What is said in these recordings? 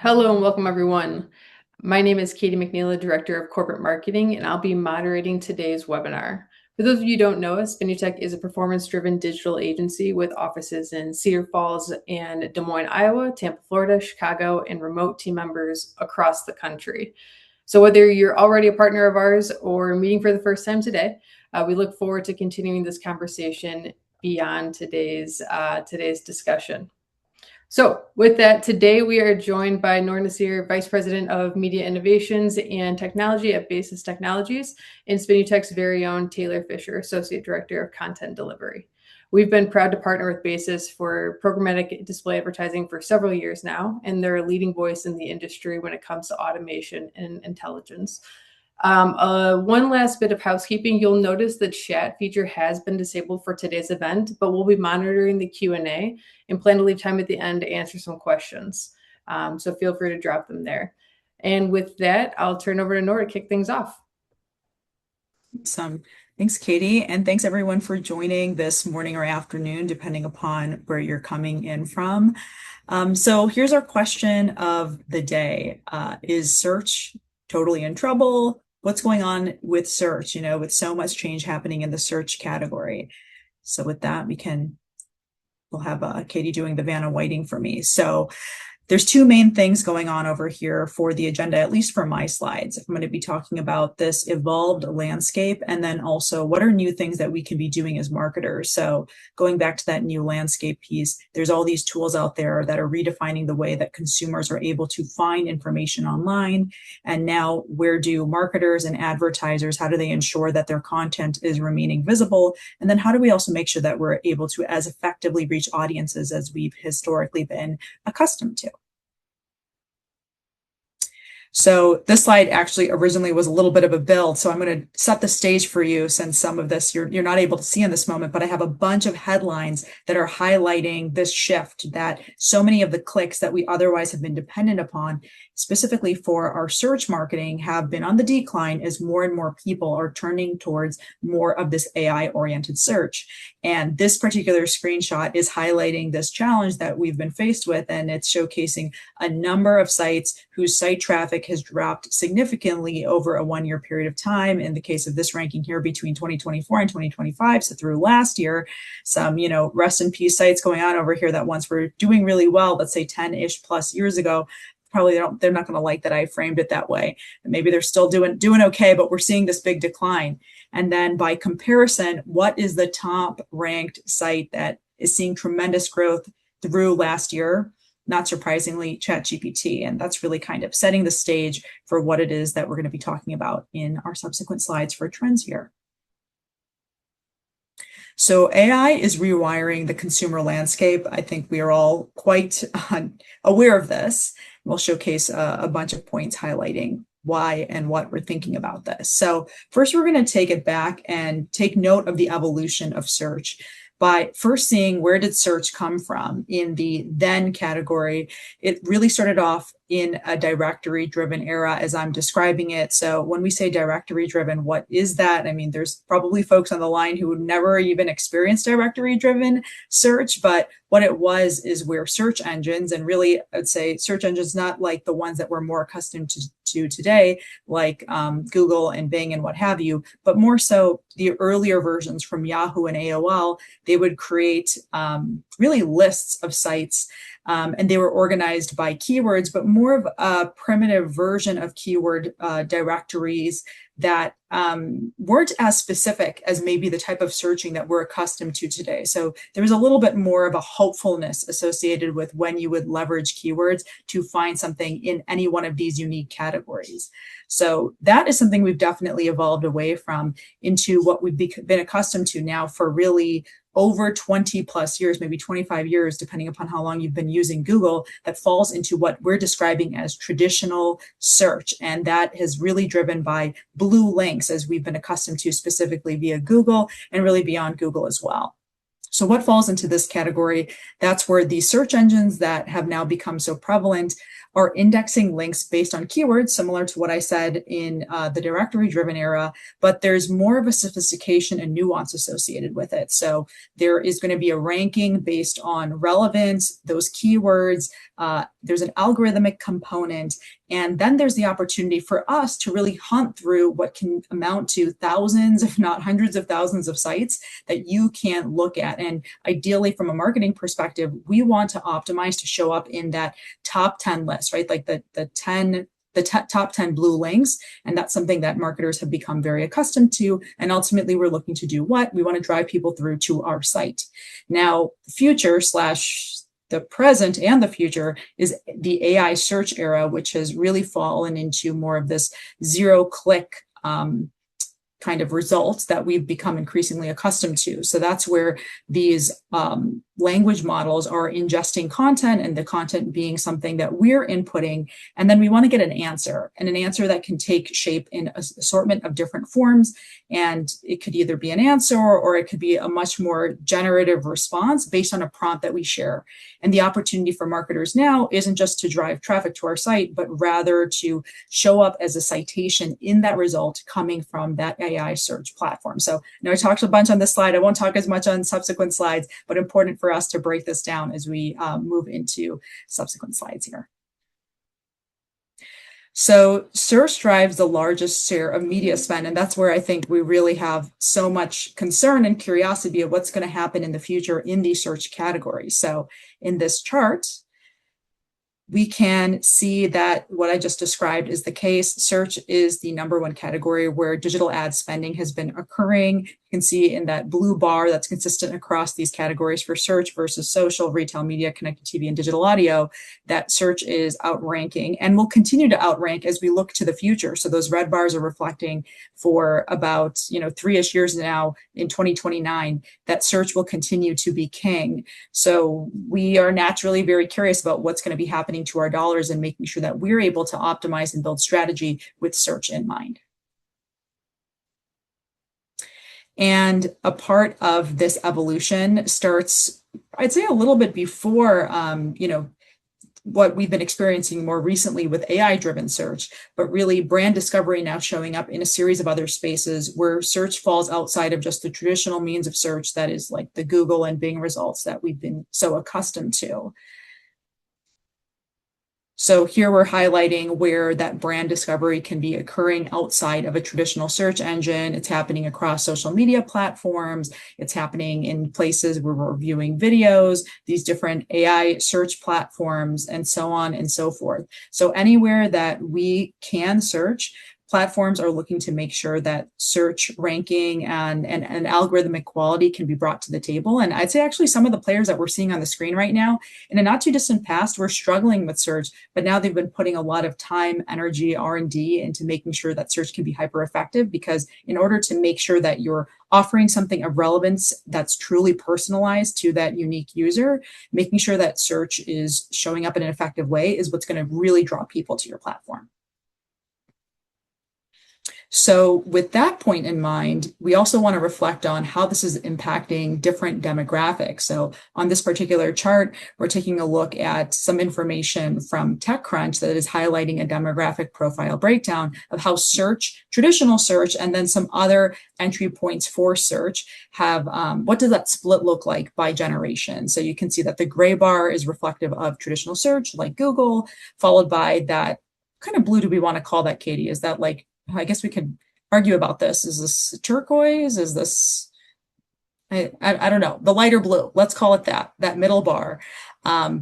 Hello and welcome everyone. My name is Katie McNeila, Director of Corporate Marketing, and I'll be moderating today's webinar. For those of you who don't know us, Spinutech is a performance-driven digital agency with offices in Cedar Falls and Des Moines, Iowa, Tampa, Florida, Chicago, and remote team members across the country. So whether you're already a partner of ours or meeting for the first time today, we look forward to continuing this conversation beyond today's discussion. So with that, today we are joined by Noor Nasir, Vice President of Media Innovations and Technology at Basis Technologies, and Spinutech's very own Taylor Fisher, Associate Director of Content Delivery. We've been proud to partner with Basis for programmatic display advertising for several years now, and they're a leading voice in the industry when it comes to automation and intelligence. One last bit of housekeeping. You'll notice the chat feature has been disabled for today's event, but we'll be monitoring the Q&A and plan to leave time at the end to answer some questions. So feel free to drop them there. And with that, I'll turn over to Nora to kick things off. Awesome. Thanks, Katie. And thanks everyone for joining this morning or afternoon, depending upon where you're coming in from. So here's our question of the day. Is search totally in trouble? What's going on with search, with so much change happening in the search category? So with that, we'll have Katie doing the Vanna Whiting for me. So there's two main things going on over here for the agenda, at least for my slides. I'm going to be talking about this evolved landscape and then also what are new things that we can be doing as marketers. So going back to that new landscape piece, there's all these tools out there that are redefining the way that consumers are able to find information online. And now where do marketers and advertisers, how do they ensure that their content is remaining visible? And then how do we also make sure that we're able to as effectively reach audiences as we've historically been accustomed to? So this slide actually originally was a little bit of a build. So I'm going to set the stage for you since some of this you're not able to see in this moment, but I have a bunch of headlines that are highlighting this shift that so many of the clicks that we otherwise have been dependent upon, specifically for our search marketing, have been on the decline as more and more people are turning towards more of this AI-oriented search. And this particular screenshot is highlighting this challenge that we've been faced with, and it's showcasing a number of sites whose site traffic has dropped significantly over a one-year period of time. In the case of this ranking here, between 2024 and 2025, so through last year, some, rest in peace sites going on over here that once were doing really well, let's say 10-ish plus years ago, probably they're not going to like that I framed it that way. And maybe they're still doing okay, but we're seeing this big decline. And then by comparison, what is the top ranked site that is seeing tremendous growth through last year? Not surprisingly, ChatGPT. And that's really kind of setting the stage for what it is that we're going to be talking about in our subsequent slides for trends here. So AI is rewiring the consumer landscape. I think we are all quite aware of this. We'll showcase a bunch of points highlighting why and what we're thinking about this. So first, we're going to take it back and take note of the evolution of search. By first seeing where did search come from in the then category, it really started off in a directory-driven era as I'm describing it. So when we say directory-driven, what is that? I mean, there's probably folks on the line who never even experienced directory-driven search, but what it was is where search engines, and really I'd say search engines not like the ones that we're more accustomed to today, like Google and Bing and what have you, but more so the earlier versions from Yahoo and AOL, they would create really lists of sites and they were organized by keywords, but more of a primitive version of keyword directories that weren't as specific as maybe the type of searching that we're accustomed to today. So there was a little bit more of a hopefulness associated with when you would leverage keywords to find something in any one of these unique categories. So that is something we've definitely evolved away from into what we've been accustomed to now for really over 20 plus years, maybe 25 years, depending upon how long you've been using Google, that falls into what we're describing as traditional search. And that is really driven by blue links, as we've been accustomed to specifically via Google and really beyond Google as well. So what falls into this category? That's where the search engines that have now become so prevalent are indexing links based on keywords, similar to what I said in the directory-driven era, but there's more of a sophistication and nuance associated with it. So there is going to be a ranking based on relevance, those keywords. There's an algorithmic component, and then there's the opportunity for us to really hunt through what can amount to thousands, if not hundreds of thousands of sites that you can look at. And ideally, from a marketing perspective, we want to optimize to show up in that top 10 list, right? Like the top 10 blue links. And that's something that marketers have become very accustomed to. And ultimately, we're looking to do what? We want to drive people through to our site. Now, future slash the present and the future is the AI search era, which has really fallen into more of this zero-click kind of results that we've become increasingly accustomed to. So that's where these language models are ingesting content, and the content being something that we're inputting. And then we want to get an answer, and an answer that can take shape in an assortment of different forms. And it could either be an answer, or it could be a much more generative response based on a prompt that we share. And the opportunity for marketers now isn't just to drive traffic to our site, but rather to show up as a citation in that result coming from that AI search platform. So now I talked a bunch on this slide. I won't talk as much on subsequent slides, but important for us to break this down as we move into subsequent slides here. So search drives the largest share of media spend, and that's where I think we really have so much concern and curiosity of what's going to happen in the future in these search categories. So in this chart, we can see that what I just described is the case. Search is the #1 category where digital ad spending has been occurring. You can see in that blue bar that's consistent across these categories for search versus social, retail media, connected TV, and digital audio, that search is outranking and will continue to outrank as we look to the future. So those red bars are reflecting for about 3-ish years now in 2029 that search will continue to be king. So we are naturally very curious about what's going to be happening to our dollars and making sure that we're able to optimize and build strategy with search in mind. And a part of this evolution starts, I'd say, a little bit before, what we've been experiencing more recently with AI-driven search, but really brand discovery now showing up in a series of other spaces where search falls outside of just the traditional means of search that is like the Google and Bing results that we've been so accustomed to. So here we're highlighting where that brand discovery can be occurring outside of a traditional search engine. It's happening across social media platforms. It's happening in places where we're viewing videos, these different AI search platforms, and so on and so forth. So anywhere that we can search, platforms are looking to make sure that search ranking and algorithmic quality can be brought to the table. And I'd say actually some of the players that we're seeing on the screen right now, in a not too distant past, were struggling with search, but now they've been putting a lot of time, energy, R&D into making sure that search can be hyper effective, because in order to make sure that you're offering something of relevance that's truly personalized to that unique user, making sure that search is showing up in an effective way is what's going to really draw people to your platform. So with that point in mind, we also want to reflect on how this is impacting different demographics. So on this particular chart, we're taking a look at some information from TechCrunch that is highlighting a demographic profile breakdown of how search, traditional search, and then some other entry points for search have, what does that split look like by generation? So you can see that the gray bar is reflective of traditional search like Google, followed by that kind of blue. Do we want to call that, Katie? Is that like, I guess we could argue about this. Is this turquoise? Is this, I don't know, the lighter blue, let's call it that middle bar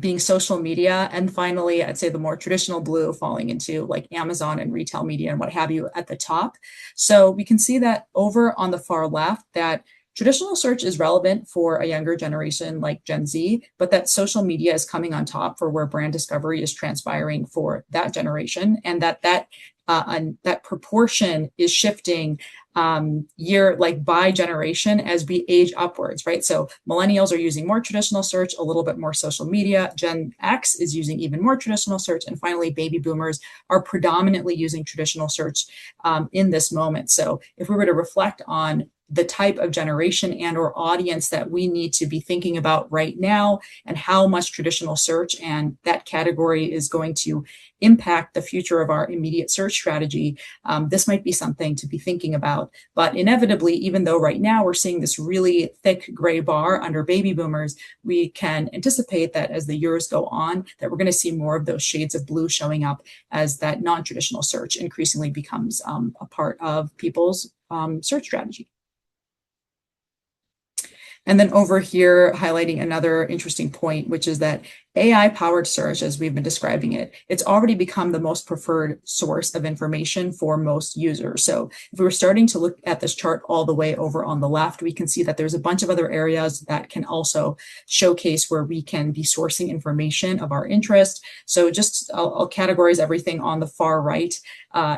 being social media. And finally, I'd say the more traditional blue falling into like Amazon and retail media and what have you at the top. So we can see that over on the far left, that traditional search is relevant for a younger generation like Gen Z, but that social media is coming on top for where brand discovery is transpiring for that generation, and that proportion is shifting by generation as we age upwards, right? So millennials are using more traditional search, a little bit more social media. Gen X is using even more traditional search. And finally, baby boomers are predominantly using traditional search in this moment. So if we were to reflect on the type of generation and or audience that we need to be thinking about right now, and how much traditional search and that category is going to impact the future of our immediate search strategy, this might be something to be thinking about. But inevitably, even though right now we're seeing this really thick gray bar under baby boomers, we can anticipate that as the years go on, that we're going to see more of those shades of blue showing up as that non-traditional search increasingly becomes a part of people's search strategy. And then over here, highlighting another interesting point, which is that AI-powered search, as we've been describing it, it's already become the most preferred source of information for most users. So if we were starting to look at this chart all the way over on the left, we can see that there's a bunch of other areas that can also showcase where we can be sourcing information of our interest. So just I'll categorize everything on the far right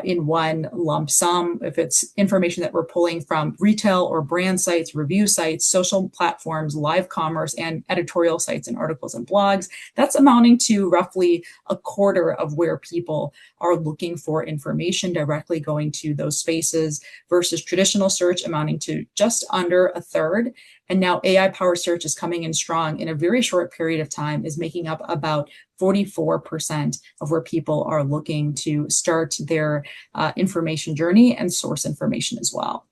in one lump sum. If it's information that we're pulling from retail or brand sites, review sites, social platforms, live commerce, and editorial sites and articles and blogs, that's amounting to roughly a quarter of where people are looking for information directly going to those spaces, versus traditional search amounting to just under a third. And now AI-powered search is coming in strong in a very short period of time, is making up about 44% of where people are looking to start their information journey and source information as well.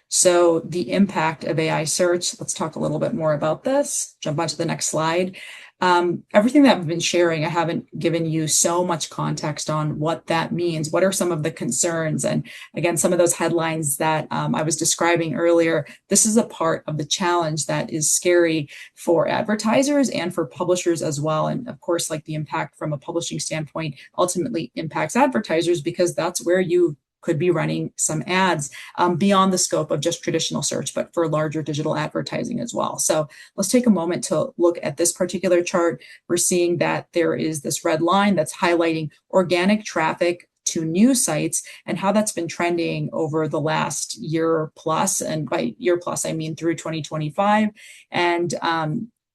So the impact of AI search, let's talk a little bit more about this. Jump onto the next slide. Everything that I've been sharing, I haven't given you so much context on what that means. What are some of the concerns? And again, some of those headlines that I was describing earlier, this is a part of the challenge that is scary for advertisers and for publishers as well. And of course, like the impact from a publishing standpoint ultimately impacts advertisers, because that's where you could be running some ads beyond the scope of just traditional search, but for larger digital advertising as well. So let's take a moment to look at this particular chart. We're seeing that there is this red line that's highlighting organic traffic to news sites and how that's been trending over the last year plus. And by year plus, I mean through 2025. And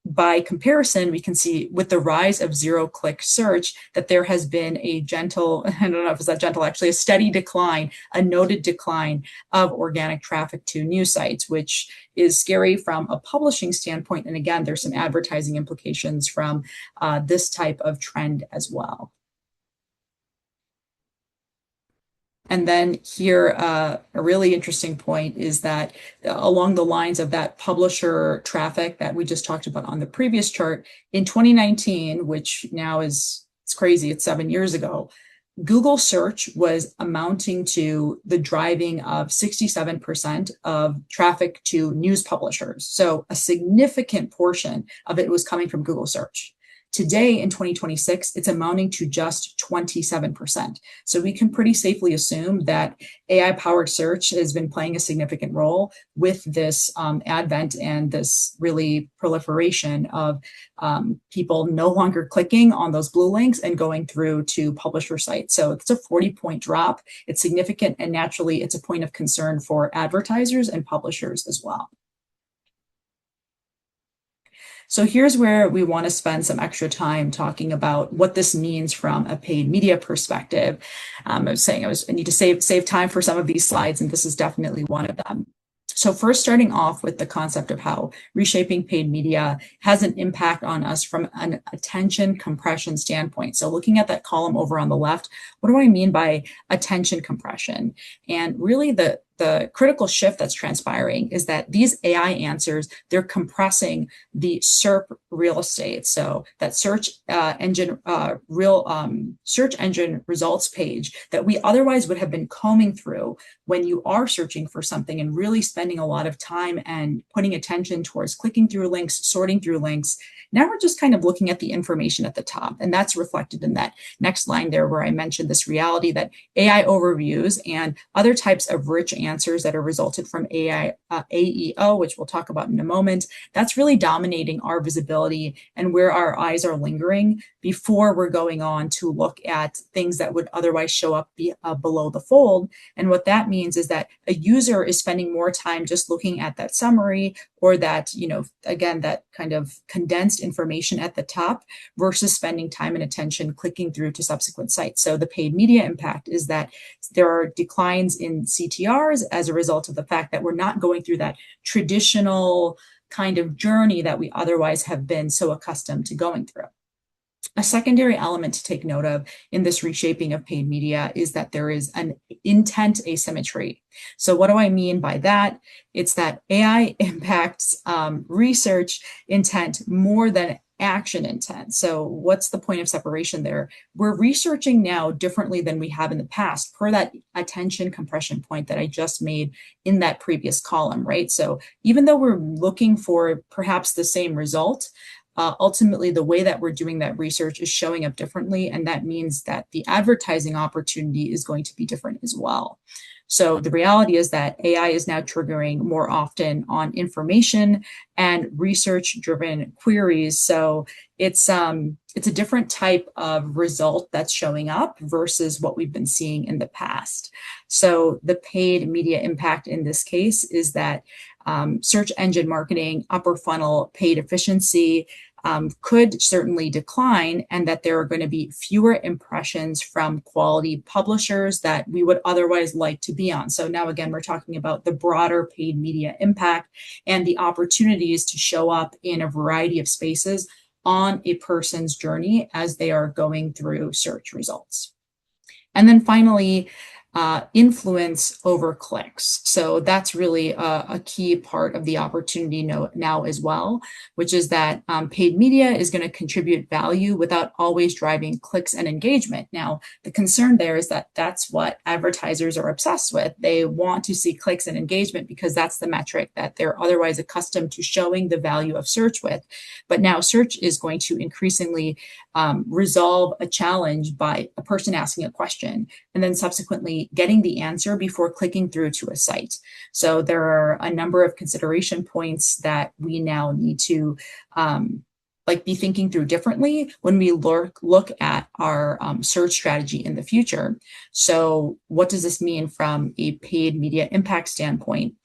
by comparison, we can see with the rise of zero-click search that there has been a gentle, I don't know if it's that gentle, actually a steady decline, a noted decline of organic traffic to news sites, which is scary from a publishing standpoint. And again, there's some advertising implications from this type of trend as well. And then here, a really interesting point is that along the lines of that publisher traffic that we just talked about on the previous chart, in 2019, which now it's crazy, it's 7 years ago, Google search was amounting to the driving of 67% of traffic to news publishers. So a significant portion of it was coming from Google search. Today in 2026, it's amounting to just 27%. So we can pretty safely assume that AI-powered search has been playing a significant role with this advent and this really proliferation of people no longer clicking on those blue links and going through to publisher sites. So it's a 40-point drop. It's significant, and naturally it's a point of concern for advertisers and publishers as well. So here's where we want to spend some extra time talking about what this means from a paid media perspective. I was saying I need to save time for some of these slides, and this is definitely one of them. So first, starting off with the concept of how reshaping paid media has an impact on us from an attention compression standpoint. So looking at that column over on the left, what do I mean by attention compression? And really the critical shift that's transpiring is that these AI answers, they're compressing the SERP real estate. So that search engine results page that we otherwise would have been combing through when you are searching for something and really spending a lot of time and putting attention towards clicking through links, sorting through links. Now we're just kind of looking at the information at the top, and that's reflected in that next line there where I mentioned this reality that AI overviews and other types of rich answers that are resulted from AEO, which we'll talk about in a moment, that's really dominating our visibility and where our eyes are lingering before we're going on to look at things that would otherwise show up below the fold. And what that means is that a user is spending more time just looking at that summary or that, again, that kind of condensed information at the top versus spending time and attention clicking through to subsequent sites. So the paid media impact is that there are declines in CTRs as a result of the fact that we're not going through that traditional kind of journey that we otherwise have been so accustomed to going through. A secondary element to take note of in this reshaping of paid media is that there is an intent asymmetry. So what do I mean by that? It's that AI impacts research intent more than action intent. So what's the point of separation there? We're researching now differently than we have in the past per that attention compression point that I just made in that previous column, right? So even though we're looking for perhaps the same result, ultimately, the way that we're doing that research is showing up differently, and that means that the advertising opportunity is going to be different as well. So the reality is that AI is now triggering more often on information and research-driven queries. So it's a different type of result that's showing up versus what we've been seeing in the past. So the paid media impact in this case is that search engine marketing, upper funnel paid efficiency could certainly decline, and that there are going to be fewer impressions from quality publishers that we would otherwise like to be on. So now, again, we're talking about the broader paid media impact and the opportunities to show up in a variety of spaces on a person's journey as they are going through search results. And then finally, influence over clicks. So that's really a key part of the opportunity now as well, which is that paid media is going to contribute value without always driving clicks and engagement. Now, the concern there is that that's what advertisers are obsessed with. They want to see clicks and engagement because that's the metric that they're otherwise accustomed to showing the value of search with. But now search is going to increasingly resolve a challenge by a person asking a question and then subsequently getting the answer before clicking through to a site. So there are a number of consideration points that we now need to be thinking through differently when we look at our search strategy in the future. So what does this mean from a paid media impact standpoint?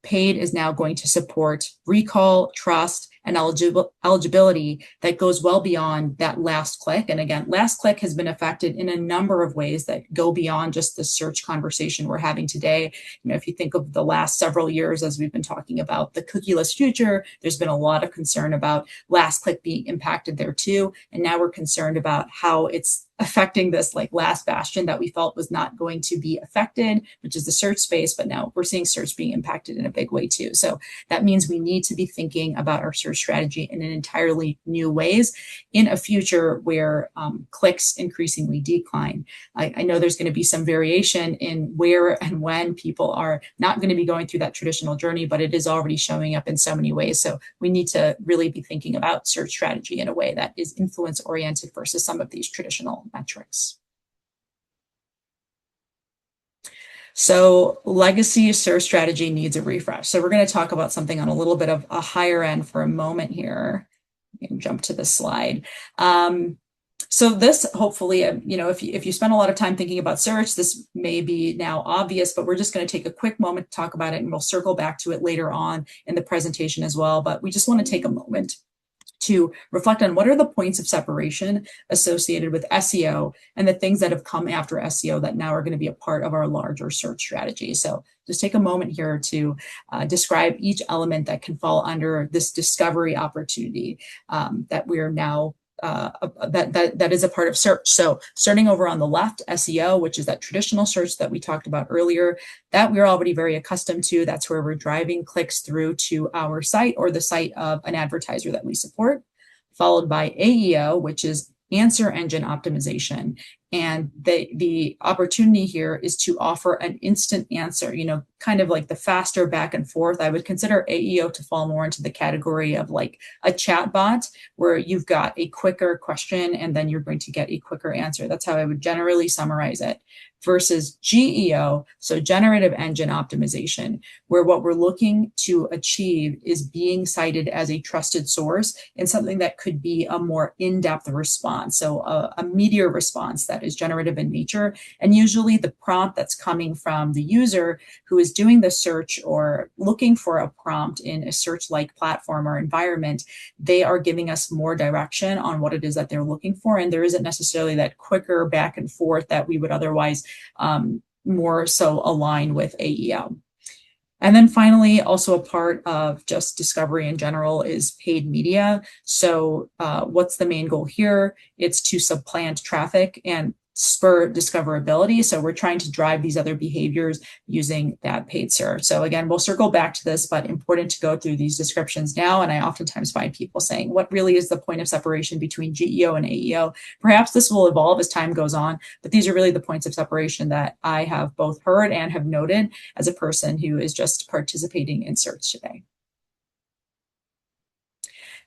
Paid is now going to support recall, trust, and eligibility that goes well beyond that last click. And again, last click has been affected in a number of ways that go beyond just the search conversation we're having today. If you think of the last several years, as we've been talking about the cookieless future, there's been a lot of concern about last click being impacted there too. And now we're concerned about how it's affecting this last bastion that we felt was not going to be affected, which is the search space. But now we're seeing search being impacted in a big way too. So that means we need to be thinking about our search strategy in an entirely new ways in a future where clicks increasingly decline. I know there's going to be some variation in where and when people are not going to be going through that traditional journey, but it is already showing up in so many ways. So we need to really be thinking about search strategy in a way that is influence oriented versus some of these traditional metrics. So legacy search strategy needs a refresh. So we're going to talk about something on a little bit of a higher end for a moment here. You can jump to this slide. So this, hopefully, if you spend a lot of time thinking about search, this may be now obvious, but we're just going to take a quick moment to talk about it, and we'll circle back to it later on in the presentation as well. But we just want to take a moment to reflect on what are the points of separation associated with SEO and the things that have come after SEO that now are going to be a part of our larger search strategy. So just take a moment here to describe each element that can fall under this discovery opportunity that we are now that is a part of search. So starting over on the left, SEO, which is that traditional search that we talked about earlier, that we're already very accustomed to. That's where we're driving clicks through to our site or the site of an advertiser that we support, followed by AEO, which is answer engine optimization. And the opportunity here is to offer an instant answer, kind of like the faster back and forth. I would consider AEO to fall more into the category of like a chat bot, where you've got a quicker question and then you're going to get a quicker answer. That's how I would generally summarize it. Versus GEO, so generative engine optimization, where what we're looking to achieve is being cited as a trusted source in something that could be a more in-depth response. So a meatier response that is generative in nature. And usually the prompt that's coming from the user who is doing the search or looking for a prompt in a search-like platform or environment, they are giving us more direction on what it is that they're looking for. And there isn't necessarily that quicker back and forth that we would otherwise more so align with AEO. And then finally, also a part of just discovery in general is paid media. So what's the main goal here? It's to supplant traffic and spur discoverability. So we're trying to drive these other behaviors using that paid search. So again, we'll circle back to this, but important to go through these descriptions now. And I oftentimes find people saying, what really is the point of separation between GEO and AEO? Perhaps this will evolve as time goes on, but these are really the points of separation that I have both heard and have noted as a person who is just participating in search today.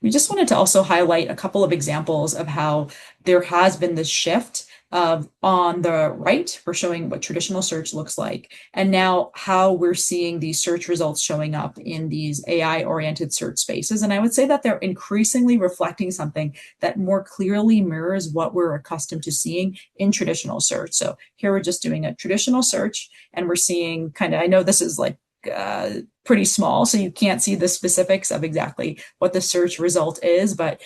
We just wanted to also highlight a couple of examples of how there has been this shift on the right, we're showing what traditional search looks like, and now how we're seeing these search results showing up in these AI-oriented search spaces. And I would say that they're increasingly reflecting something that more clearly mirrors what we're accustomed to seeing in traditional search. So here we're just doing a traditional search, and we're seeing kind of, I know this is like pretty small, so you can't see the specifics of exactly what the search result is, but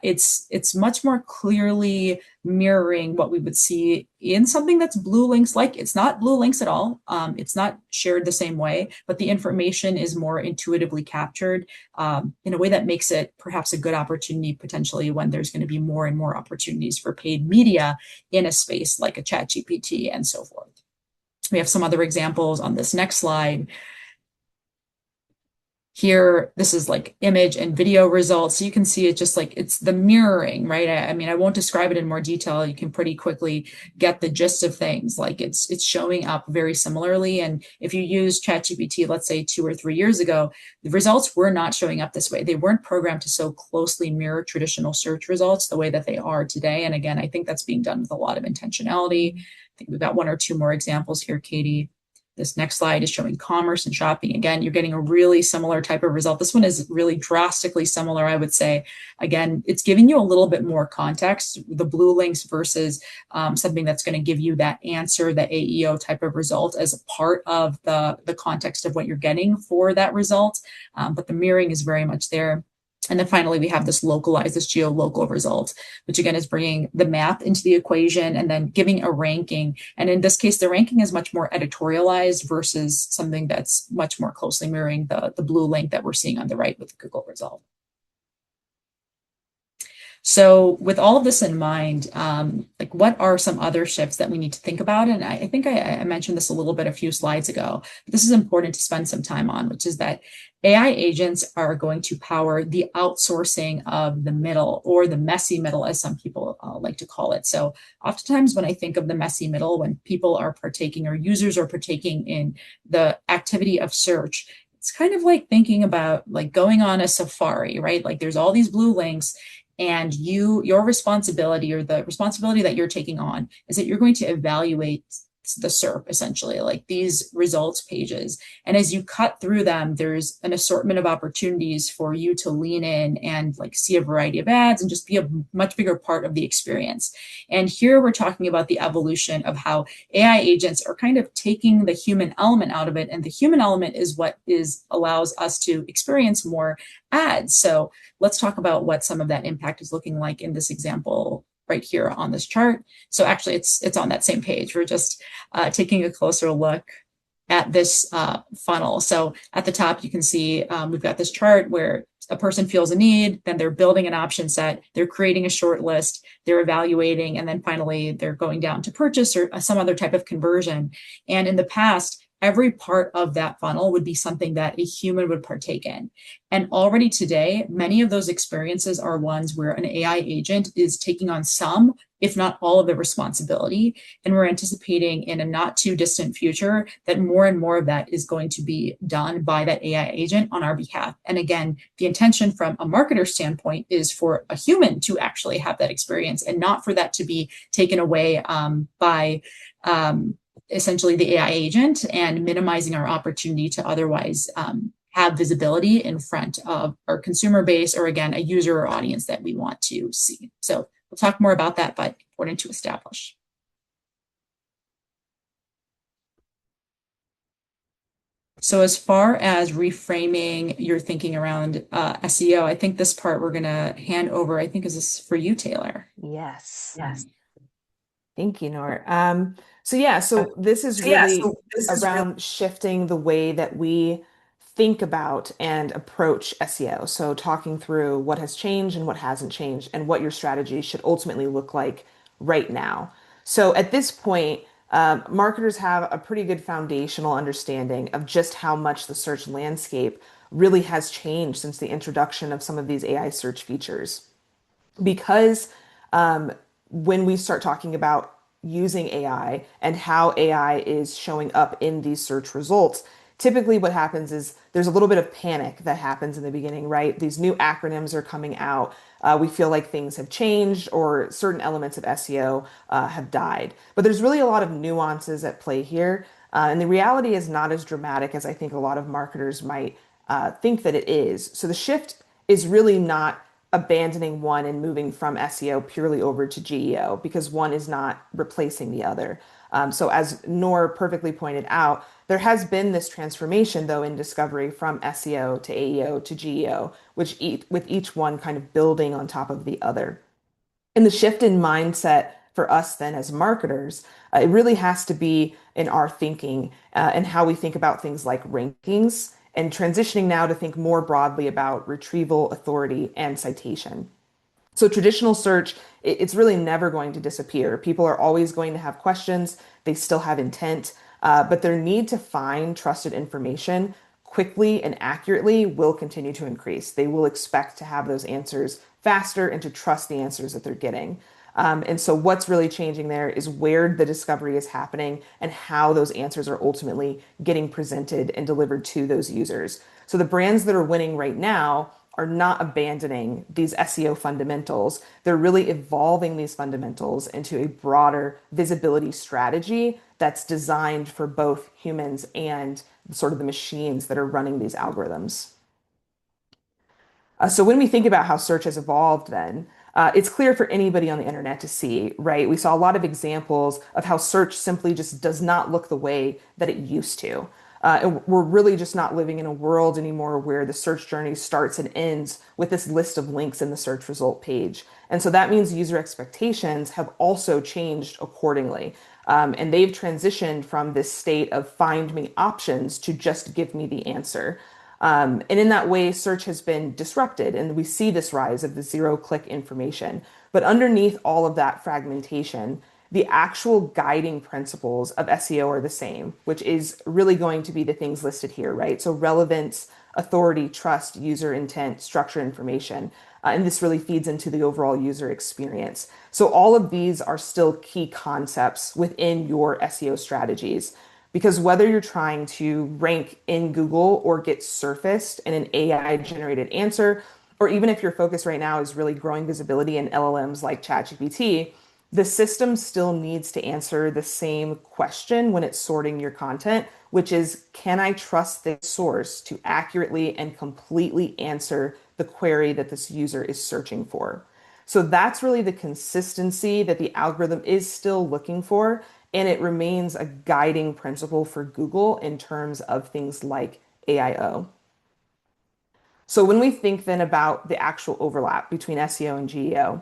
it's much more clearly mirroring what we would see in something that's blue links like. It's not blue links at all. It's not shared the same way, but the information is more intuitively captured in a way that makes it perhaps a good opportunity potentially when there's going to be more and more opportunities for paid media in a space like a ChatGPT and so forth. We have some other examples on this next slide. Here, this is like image and video results. So you can see it just like it's the mirroring, right? I mean, I won't describe it in more detail. You can pretty quickly get the gist of things. Like it's showing up very similarly. And if you use ChatGPT, let's say 2 or 3 years ago, the results were not showing up this way. They weren't programmed to so closely mirror traditional search results the way that they are today. And again, I think that's being done with a lot of intentionality. I think we've got 1 or 2 more examples here, Katie. This next slide is showing commerce and shopping. Again, you're getting a really similar type of result. This one is really drastically similar, I would say. Again, it's giving you a little bit more context, the blue links versus something that's going to give you that answer, the AEO type of result as a part of the context of what you're getting for that result. But the mirroring is very much there. And then finally, we have this localized, this geo-local result, which again is bringing the map into the equation and then giving a ranking. And in this case, the ranking is much more editorialized versus something that's much more closely mirroring the blue link that we're seeing on the right with the Google result. So with all of this in mind, like what are some other shifts that we need to think about? And I think I mentioned this a little bit a few slides ago, but this is important to spend some time on, which is that AI agents are going to power the outsourcing of the middle, or the messy middle, as some people like to call it. So oftentimes when I think of the messy middle, when people are partaking or users are partaking in the activity of search, it's kind of like thinking about like going on a safari, right? Like there's all these blue links, and your responsibility, or the responsibility that you're taking on, is that you're going to evaluate the SERP, essentially, like these results pages. And as you cut through them, there's an assortment of opportunities for you to lean in and like see a variety of ads and just be a much bigger part of the experience. And here we're talking about the evolution of how AI agents are kind of taking the human element out of it. And the human element is what allows us to experience more ads. So let's talk about what some of that impact is looking like in this example right here on this chart. So actually it's on that same page. We're just taking a closer look at this funnel. So at the top, you can see we've got this chart where a person feels a need, then they're building an option set, they're creating a short list, they're evaluating, and then finally they're going down to purchase or some other type of conversion. And in the past, every part of that funnel would be something that a human would partake in. And already today, many of those experiences are ones where an AI agent is taking on some, if not all of the responsibility. And we're anticipating in a not too distant future that more and more of that is going to be done by that AI agent on our behalf. And again, the intention from a marketer standpoint is for a human to actually have that experience and not for that to be taken away by essentially the AI agent and minimizing our opportunity to otherwise have visibility in front of our consumer base or again, a user or audience that we want to see. So we'll talk more about that, but important to establish. So as far as reframing your thinking around SEO, I think this part we're going to hand over, I think is this for you, Taylor? Yes. Yes. Thank you, Nor. So this is really around shifting the way that we think about and approach SEO. So talking through what has changed and what hasn't changed and what your strategy should ultimately look like right now. So at this point, marketers have a pretty good foundational understanding of just how much the search landscape really has changed since the introduction of some of these AI search features because when we start talking about using AI and how AI is showing up in these search results, typically what happens is there's a little bit of panic that happens in the beginning, right? These new acronyms are coming out. We feel like things have changed or certain elements of SEO have died. But there's really a lot of nuances at play here. And the reality is not as dramatic as I think a lot of marketers might think that it is. So the shift is really not abandoning one and moving from SEO purely over to GEO because one is not replacing the other. So as Nor perfectly pointed out, there has been this transformation though in discovery from SEO to AEO to GEO, with each one kind of building on top of the other. And the shift in mindset for us then as marketers, it really has to be in our thinking and how we think about things like rankings and transitioning now to think more broadly about retrieval, authority, and citation. So traditional search, it's really never going to disappear. People are always going to have questions. They still have intent, but their need to find trusted information quickly and accurately will continue to increase. They will expect to have those answers faster and to trust the answers that they're getting. And so what's really changing there is where the discovery is happening and how those answers are ultimately getting presented and delivered to those users. So the brands that are winning right now are not abandoning these SEO fundamentals. They're really evolving these fundamentals into a broader visibility strategy that's designed for both humans and sort of the machines that are running these algorithms. So when we think about how search has evolved, then it's clear for anybody on the internet to see, right? We saw a lot of examples of how search simply just does not look the way that it used to. And we're really just not living in a world anymore where the search journey starts and ends with this list of links in the search result page. And so that means user expectations have also changed accordingly. And they've transitioned from this state of find me options to just give me the answer. And in that way, search has been disrupted, and we see this rise of the zero-click information. But underneath all of that fragmentation, the actual guiding principles of SEO are the same, which is really going to be the things listed here, right? So relevance, authority, trust, user intent, structure, information. And this really feeds into the overall user experience. So all of these are still key concepts within your SEO strategies. Because whether you're trying to rank in Google or get surfaced in an AI generated answer, or even if your focus right now is really growing visibility in LLMs like ChatGPT, the system still needs to answer the same question when it's sorting your content, which is, can I trust this source to accurately and completely answer the query that this user is searching for? So that's really the consistency that the algorithm is still looking for. And it remains a guiding principle for Google in terms of things like AIO. So when we think then about the actual overlap between SEO and GEO,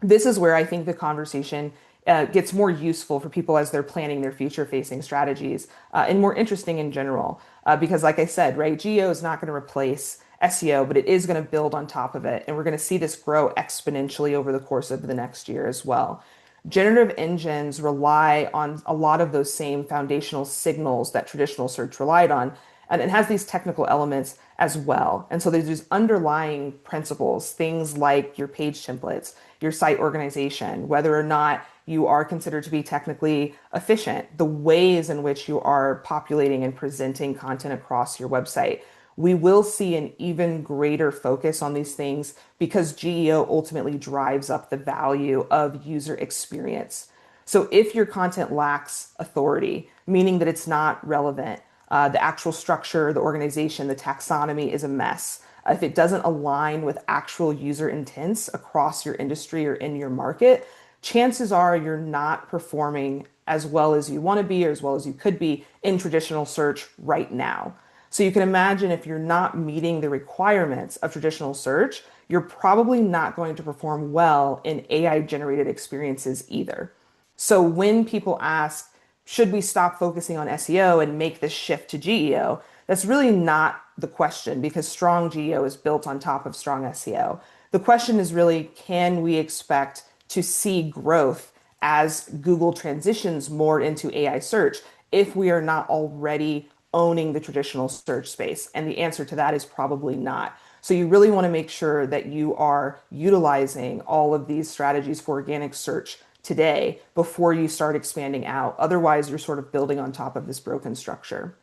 this is where I think the conversation gets more useful for people as they're planning their future facing strategies and more interesting in general. Because like I said, right, GEO is not going to replace SEO, but it is going to build on top of it. And we're going to see this grow exponentially over the course of the next year as well. Generative engines rely on a lot of those same foundational signals that traditional search relied on, and it has these technical elements as well. And so there's these underlying principles, things like your page templates, your site organization, whether or not you are considered to be technically efficient, the ways in which you are populating and presenting content across your website. We will see an even greater focus on these things because GEO ultimately drives up the value of user experience. So if your content lacks authority, meaning that it's not relevant, the actual structure, the organization, the taxonomy is a mess. If it doesn't align with actual user intents across your industry or in your market, chances are you're not performing as well as you want to be or as well as you could be in traditional search right now. So you can imagine if you're not meeting the requirements of traditional search, you're probably not going to perform well in AI generated experiences either. So when people ask, should we stop focusing on SEO and make this shift to GEO? That's really not the question because strong GEO is built on top of strong SEO. The question is really, can we expect to see growth as Google transitions more into AI search if we are not already owning the traditional search space? And the answer to that is probably not. So you really want to make sure that you are utilizing all of these strategies for organic search today before you start expanding out. Otherwise, you're sort of building on top of this broken structure.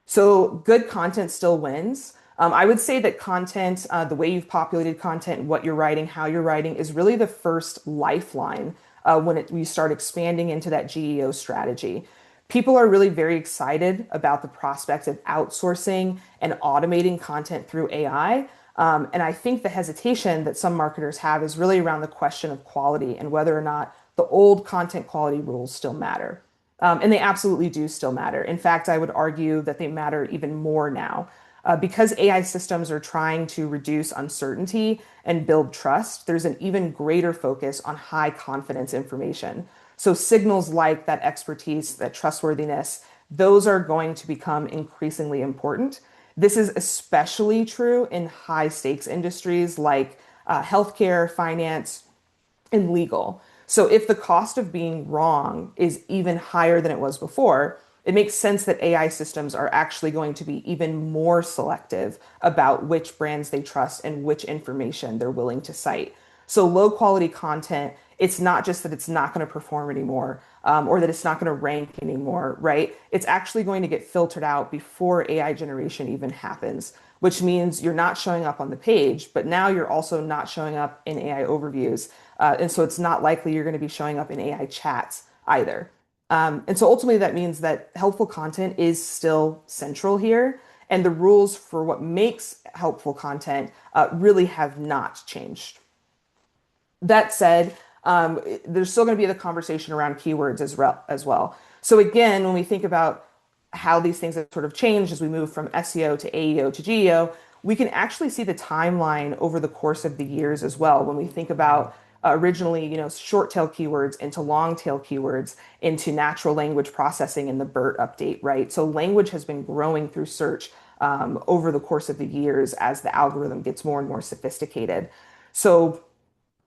So good content still wins. I would say that content, the way you've populated content, what you're writing, how you're writing, is really the first lifeline we start expanding into that GEO strategy. People are really very excited about the prospect of outsourcing and automating content through AI. And I think the hesitation that some marketers have is really around the question of quality and whether or not the old content quality rules still matter. And they absolutely do still matter. In fact, I would argue that they matter even more now. Because AI systems are trying to reduce uncertainty and build trust, there's an even greater focus on high confidence information. So signals like that expertise, that trustworthiness, those are going to become increasingly important. This is especially true in high stakes industries like healthcare, finance, and legal. So if the cost of being wrong is even higher than it was before, it makes sense that AI systems are actually going to be even more selective about which brands they trust and which information they're willing to cite. So low quality content, it's not just that it's not going to perform anymore or that it's not going to rank anymore, right? It's actually going to get filtered out before AI generation even happens, which means you're not showing up on the page, but now you're also not showing up in AI overviews. And so it's not likely you're going to be showing up in AI chats either. And so ultimately, that means that helpful content is still central here. And the rules for what makes helpful content really have not changed. That said, there's still going to be the conversation around keywords as well. So again, when we think about how these things have sort of changed as we move from SEO to AEO to GEO, we can actually see the timeline over the course of the years as well. When we think about originally, short tail keywords into long tail keywords into natural language processing in the BERT update, right? So language has been growing through search over the course of the years as the algorithm gets more and more sophisticated. So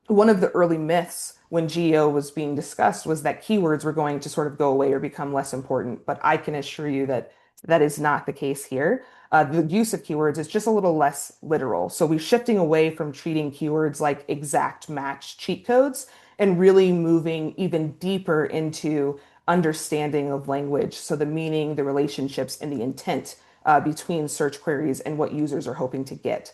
one of the early myths when GEO was being discussed was that keywords were going to sort of go away or become less important. But I can assure you that that is not the case here. The use of keywords is just a little less literal. So we're shifting away from treating keywords like exact match cheat codes and really moving even deeper into understanding of language. So the meaning, the relationships, and the intent between search queries and what users are hoping to get.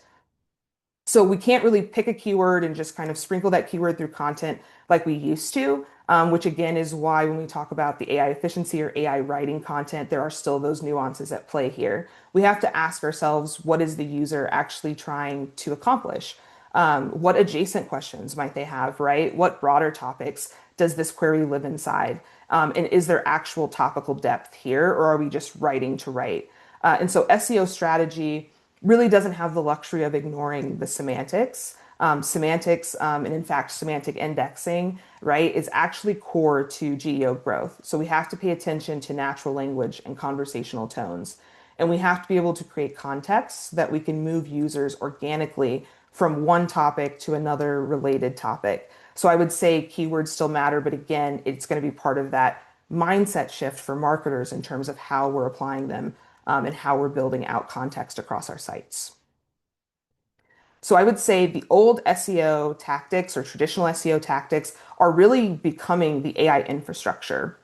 So we can't really pick a keyword and just kind of sprinkle that keyword through content like we used to, which again is why when we talk about the AI efficiency or AI writing content, there are still those nuances at play here. We have to ask ourselves, what is the user actually trying to accomplish? What adjacent questions might they have, right? What broader topics does this query live inside? And is there actual topical depth here, or are we just writing to write? And so SEO strategy really doesn't have the luxury of ignoring the semantics. Semantics, and in fact, semantic indexing, right, is actually core to GEO growth. So we have to pay attention to natural language and conversational tones. And we have to be able to create contexts that we can move users organically from one topic to another related topic. So I would say keywords still matter, but again, it's going to be part of that mindset shift for marketers in terms of how we're applying them and how we're building out context across our sites. So I would say the old SEO tactics or traditional SEO tactics are really becoming the AI infrastructure.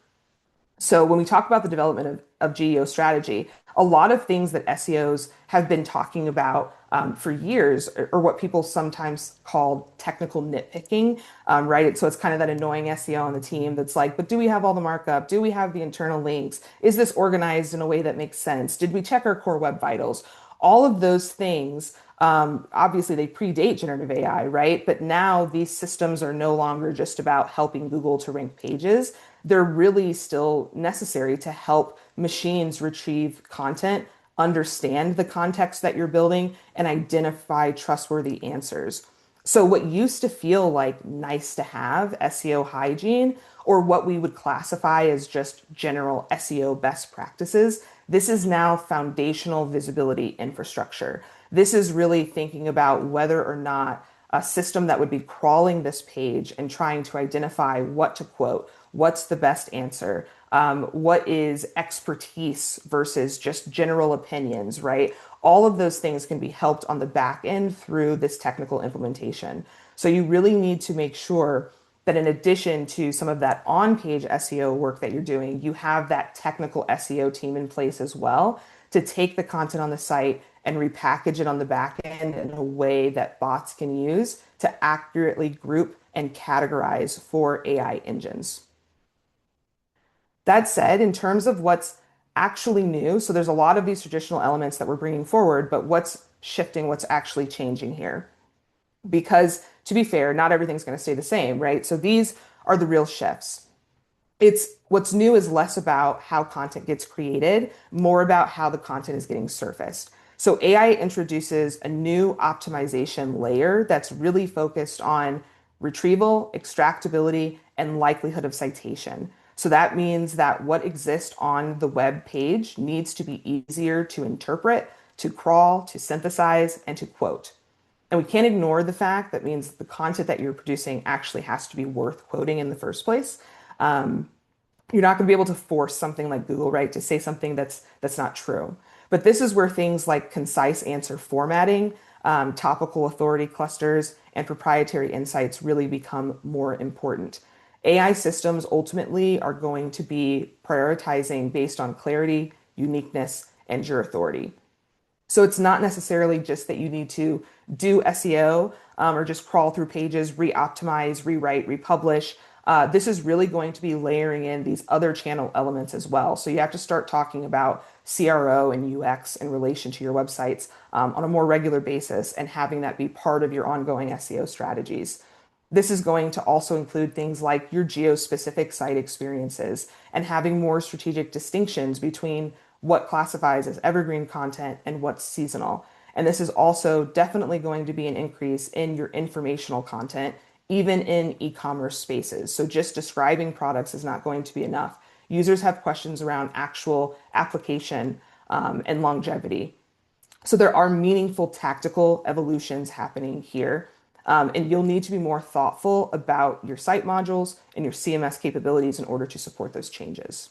So when we talk about the development of GEO strategy, a lot of things that SEOs have been talking about for years are what people sometimes call technical nitpicking, right? So it's kind of that annoying SEO on the team that's like, but do we have all the markup? Do we have the internal links? Is this organized in a way that makes sense? Did we check our core web vitals? All of those things, obviously they predate generative AI, right? But now these systems are no longer just about helping Google to rank pages. They're really still necessary to help machines retrieve content, understand the context that you're building, and identify trustworthy answers. So, what used to feel like nice to have SEO hygiene, or what we would classify as just general SEO best practices, this is now foundational visibility infrastructure. This is really thinking about whether or not a system that would be crawling this page and trying to identify what to quote, what's the best answer, what is expertise versus just general opinions, right? All of those things can be helped on the back end through this technical implementation. So you really need to make sure that in addition to some of that on-page SEO work that you're doing, you have that technical SEO team in place as well to take the content on the site and repackage it on the back end in a way that bots can use to accurately group and categorize for AI engines. That said, in terms of what's actually new, so there's a lot of these traditional elements that we're bringing forward, but what's shifting, what's actually changing here? Because to be fair, not everything's going to stay the same, right? So these are the real shifts. It's what's new is less about how content gets created, more about how the content is getting surfaced. So AI introduces a new optimization layer that's really focused on retrieval, extractability, and likelihood of citation. So that means that what exists on the web page needs to be easier to interpret, to crawl, to synthesize, and to quote. And we can't ignore the fact that means the content that you're producing actually has to be worth quoting in the first place. You're not going to be able to force something like Google, right, to say something that's not true. But this is where things like concise answer formatting, topical authority clusters, and proprietary insights really become more important. AI systems ultimately are going to be prioritizing based on clarity, uniqueness, and your authority. So it's not necessarily just that you need to do SEO or just crawl through pages, re-optimize, rewrite, republish. This is really going to be layering in these other channel elements as well. So you have to start talking about CRO and UX in relation to your websites on a more regular basis and having that be part of your ongoing SEO strategies. This is going to also include things like your geo-specific site experiences and having more strategic distinctions between what classifies as evergreen content and what's seasonal. And this is also definitely going to be an increase in your informational content, even in e-commerce spaces. So just describing products is not going to be enough. Users have questions around actual application and longevity. So there are meaningful tactical evolutions happening here. And you'll need to be more thoughtful about your site modules and your CMS capabilities in order to support those changes.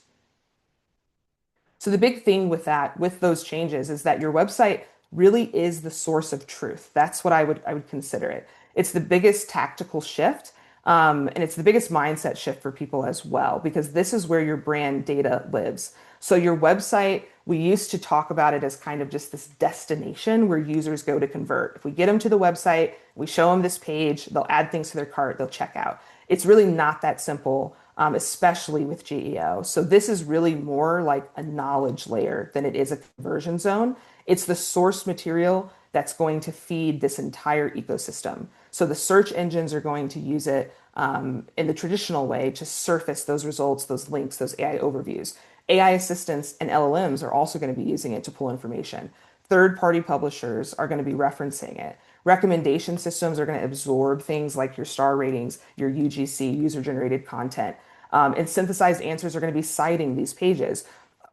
So the big thing with that, with those changes, is that your website really is the source of truth. That's what I would consider it. It's the biggest tactical shift, and it's the biggest mindset shift for people as well, because this is where your brand data lives. So your website, we used to talk about it as kind of just this destination where users go to convert. If we get them to the website, we show them this page, they'll add things to their cart, they'll check out. It's really not that simple, especially with GEO. So this is really more like a knowledge layer than it is a conversion zone. It's the source material that's going to feed this entire ecosystem. So the search engines are going to use it in the traditional way to surface those results, those links, those AI overviews. AI assistants and LLMs are also going to be using it to pull information. Third-party publishers are going to be referencing it. Recommendation systems are going to absorb things like your star ratings, your UGC, user-generated content. And synthesized answers are going to be citing these pages,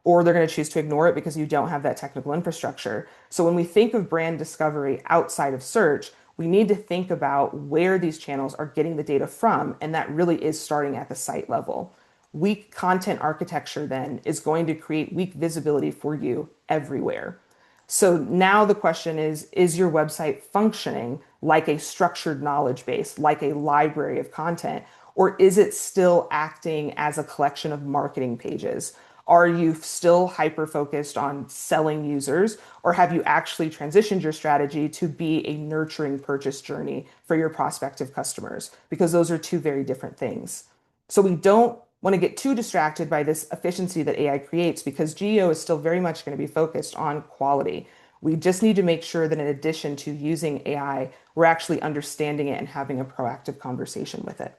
or they're going to choose to ignore it because you don't have that technical infrastructure. So when we think of brand discovery outside of search, we need to think about where these channels are getting the data from, and that really is starting at the site level. Weak content architecture then is going to create weak visibility for you everywhere. So now the question is your website functioning like a structured knowledge base, like a library of content, or is it still acting as a collection of marketing pages? Are you still hyper focused on selling users, or have you actually transitioned your strategy to be a nurturing purchase journey for your prospective customers? Because those are two very different things. So we don't want to get too distracted by this efficiency that AI creates because GEO is still very much going to be focused on quality. We just need to make sure that in addition to using AI, we're actually understanding it and having a proactive conversation with it.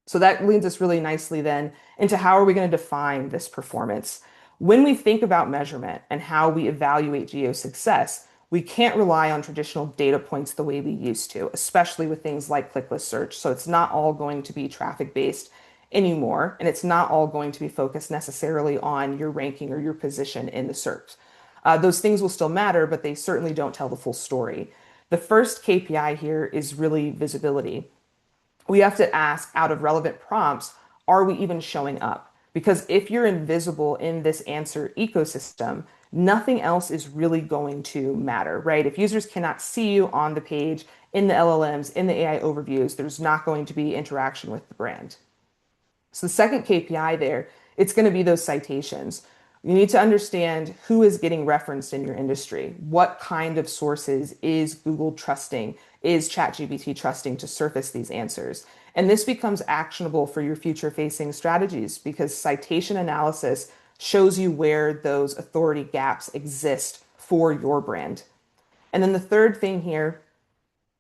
So that leads us really nicely then into how are we going to define this performance? When we think about measurement and how we evaluate geo success, we can't rely on traditional data points the way we used to, especially with things like clickless search. So it's not all going to be traffic based anymore, and it's not all going to be focused necessarily on your ranking or your position in the search. Those things will still matter, but they certainly don't tell the full story. The first KPI here is really visibility. We have to ask out of relevant prompts, are we even showing up? Because if you're invisible in this answer ecosystem, nothing else is really going to matter, right? If users cannot see you on the page, in the LLMs, in the AI overviews, there's not going to be interaction with the brand. So the second KPI there, it's going to be those citations. You need to understand who is getting referenced in your industry. What kind of sources is Google trusting? Is ChatGPT trusting to surface these answers? And this becomes actionable for your future facing strategies because citation analysis shows you where those authority gaps exist for your brand. And then the third thing here,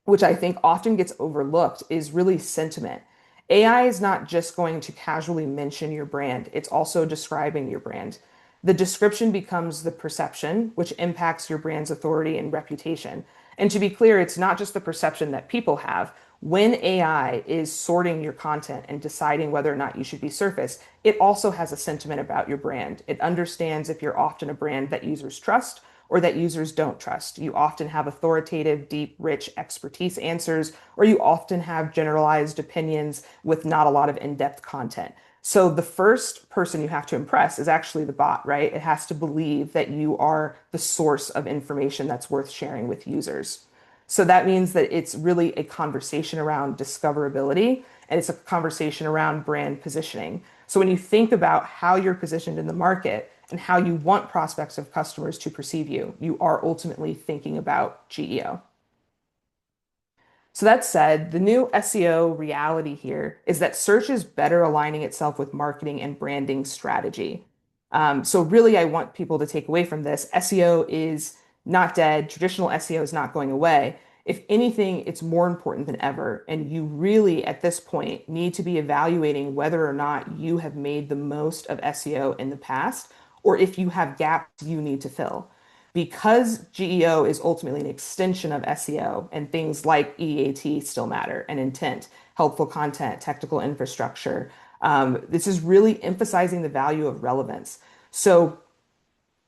which I think often gets overlooked, is really sentiment. AI is not just going to casually mention your brand, it's also describing your brand. The description becomes the perception, which impacts your brand's authority and reputation. And to be clear, it's not just the perception that people have. When AI is sorting your content and deciding whether or not you should be surfaced, it also has a sentiment about your brand. It understands if you're often a brand that users trust or that users don't trust. You often have authoritative, deep, rich expertise answers, or you often have generalized opinions with not a lot of in-depth content. So the first person you have to impress is actually the bot, right? It has to believe that you are the source of information that's worth sharing with users. So that means that it's really a conversation around discoverability and it's a conversation around brand positioning. So when you think about how you're positioned in the market and how you want prospects of customers to perceive you, you are ultimately thinking about GEO. So that said, the new SEO reality here is that search is better aligning itself with marketing and branding strategy. So really, I want people to take away from this. SEO is not dead. Traditional SEO is not going away. If anything, it's more important than ever. And you really, at this point, need to be evaluating whether or not you have made the most of SEO in the past, or if you have gaps you need to fill because GEO is ultimately an extension of SEO and things like EAT still matter and intent, helpful content, technical infrastructure. This is really emphasizing the value of relevance. So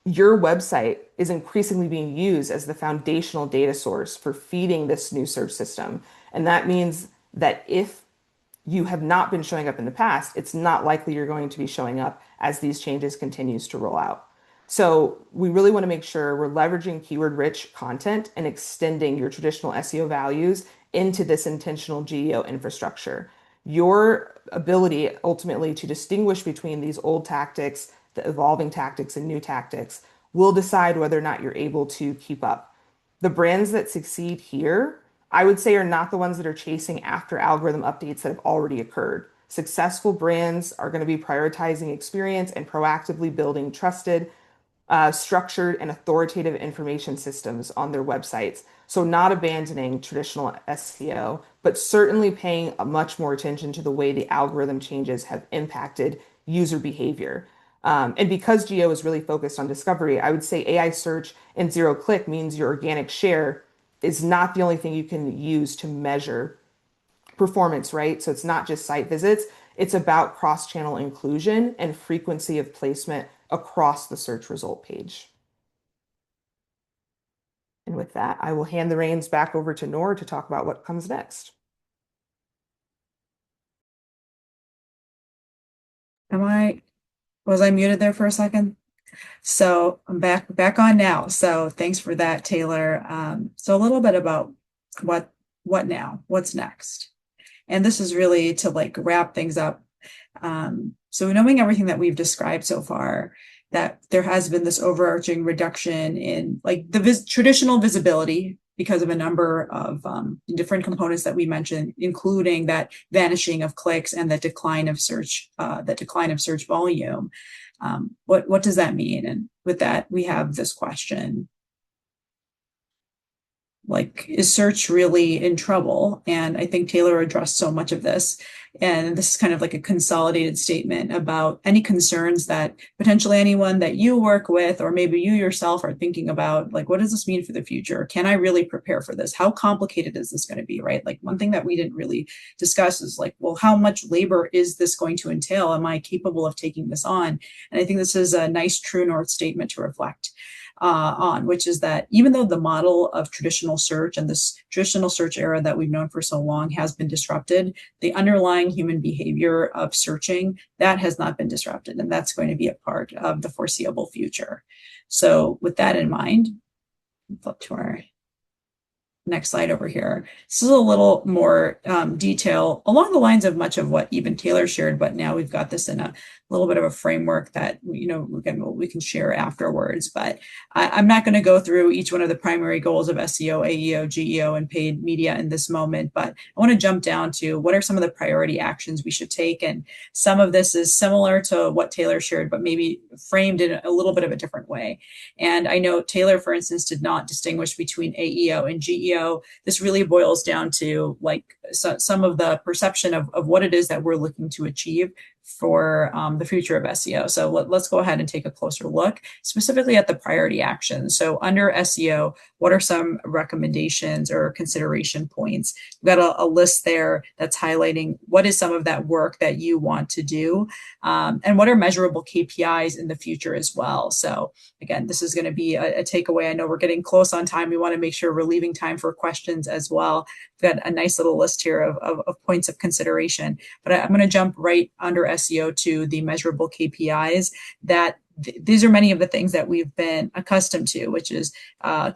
your website is increasingly being used as the foundational data source for feeding this new search system. And that means that if you have not been showing up in the past, it's not likely you're going to be showing up as these changes continues to roll out. So we really want to make sure we're leveraging keyword-rich content and extending your traditional SEO values into this intentional GEO infrastructure. Your ability ultimately to distinguish between these old tactics, the evolving tactics, and new tactics will decide whether or not you're able to keep up. The brands that succeed here, I would say, are not the ones that are chasing after algorithm updates that have already occurred. Successful brands are going to be prioritizing experience and proactively building trusted, structured and authoritative information systems on their websites. So not abandoning traditional SEO, but certainly paying much more attention to the way the algorithm changes have impacted user behavior. And because Geo is really focused on discovery, I would say AI search and zero click means your organic share is not the only thing you can use to measure performance, right? So it's not just site visits, it's about cross-channel inclusion and frequency of placement across the search result page. And with that, I will hand the reins back over to Nora to talk about what comes next. Was I muted there for a second? So I'm back on now. So thanks for that, Taylor. So a little bit about what now, what's next. And this is really to like wrap things up. So knowing everything that we've described so far, that there has been this overarching reduction in like the traditional visibility because of a number of different components that we mentioned, including that vanishing of clicks and the decline of search volume. What does that mean? And with that, we have this question. Like, is search really in trouble? And I think Taylor addressed so much of this. And this is kind of like a consolidated statement about any concerns that potentially anyone that you work with, or maybe you yourself are thinking about, like, what does this mean for the future? Can I really prepare for this? How complicated is this going to be, right? Like one thing that we didn't really discuss is like, well, how much labor is this going to entail? Am I capable of taking this on? And I think this is a nice true north statement to reflect on, which is that even though the model of traditional search and this traditional search era that we've known for so long has been disrupted, the underlying human behavior of searching, that has not been disrupted. And that's going to be a part of the foreseeable future. So with that in mind, flip to our next slide over here. This is a little more detail along the lines of much of what even Taylor shared, but now we've got this in a little bit of a framework that, you know, we can share afterwards. But I'm not going to go through each one of the primary goals of SEO, AEO, GEO, and paid media in this moment, but I want to jump down to what are some of the priority actions we should take. And some of this is similar to what Taylor shared, but maybe framed in a little bit of a different way. And I know Taylor, for instance, did not distinguish between AEO and GEO. This really boils down to like some of the perception of what it is that we're looking to achieve for the future of SEO. So let's go ahead and take a closer look specifically at the priority actions. So under SEO, what are some recommendations or consideration points? We've got a list there that's highlighting what is some of that work that you want to do, and what are measurable KPIs in the future as well. So again, this is going to be a takeaway. I know we're getting close on time. We want to make sure we're leaving time for questions as well. We've got a nice little list here of points of consideration, but I'm going to jump right under SEO to the measurable KPIs that these are many of the things that we've been accustomed to, which is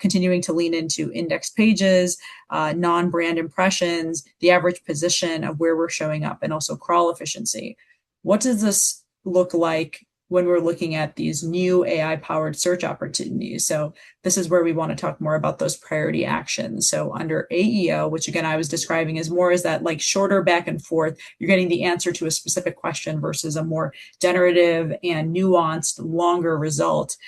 continuing to lean into index pages, non-brand impressions, the average position of where we're showing up, and also crawl efficiency. What does this look like when we're looking at these new AI-powered search opportunities? So this is where we want to talk more about those priority actions. So under AEO, which again, I was describing as more as that like shorter back and forth, you're getting the answer to a specific question versus a more generative and nuanced, longer result.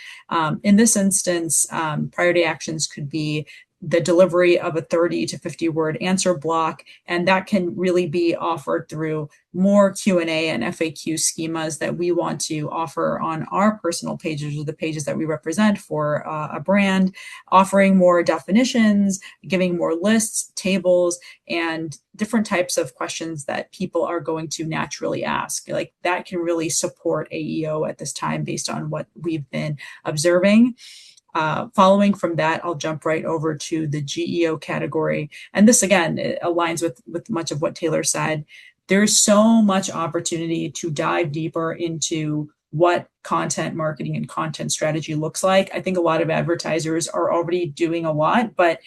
In this instance, priority actions could be the delivery of a 30 to 50 word answer block. And that can really be offered through more Q&A and FAQ schemas that we want to offer on our personal pages or the pages that we represent for a brand, offering more definitions, giving more lists, tables, and different types of questions that people are going to naturally ask. Like that can really support AEO at this time based on what we've been observing. Following from that, I'll jump right over to the GEO category. And this, again, aligns with much of what Taylor said. There's so much opportunity to dive deeper into what content marketing and content strategy looks like. I think a lot of advertisers are already doing a lot, but